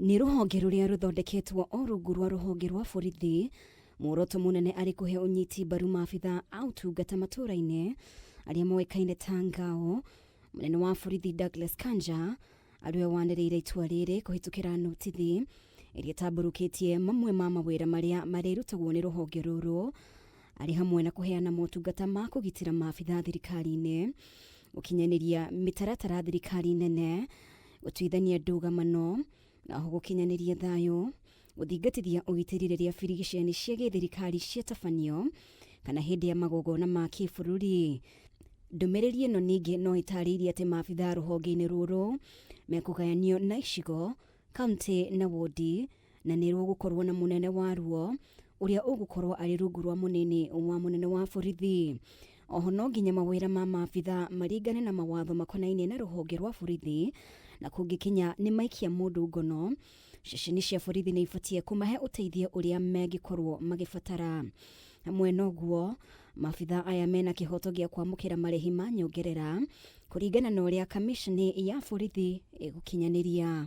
Nĩ rũhonge rũrĩa rũthondeketwo o rungu rwa rũhonge rwa borithi. Muoroto munene arĩ kũhe ũnyiti mbaru maabitha a ũtungata matũũra-inĩ arĩa moĩkaine ta ngao. Mũnene wa borithi Douglas Kanja arĩwe wanĩrĩire itua rĩrĩ kũhĩtũkĩra notithi ĩrĩa ĩtambũrũkĩtie mamwe ma mawĩra marĩa marĩrutagwo nĩ rũhonge rũrũ, arĩ hamwe na kũheana motungata ma kũgitĩra maabitha thirikari-inĩ, gũkinyanĩria mĩtaratara thirikari nene, gũtuithania ndũgamano, na ho gũkinyanĩria thayũ, gũthingatithia ũgitĩri rĩrĩa birigiceni cia gĩthirikari ciatabanio kana hĩndĩ ya magongona ma kĩbũrũri. Ndũmĩrĩri ĩno ningĩ no ĩtarĩirie atĩ maabitha rũhonge-inĩ rũrũ mekũgayanio na icigo, kaunti na wodi, na nĩ rũgũkorwo na mũnene waruo ũrĩa ũgũkorwo arĩ rungu rwa mũnini wa mũnene wa borithi. Oho no nginya mawĩra ma maabitha maringane na mawatho makonainie na rũhonge rwa borithi, na kũngĩkinya nĩ maikia mũndũ ngono, ceceni cia borithi nĩ ibatiĩ kũmahe ũteithio ũrĩa mangĩkorwo magĩbatara. Hamwe noguo, maabitha aya mena kĩhoto gĩa kwamũkĩra marĩhi ma nyongerera kũringana na ũrĩa kamisheni ya borithi ĩgũkinyanĩria.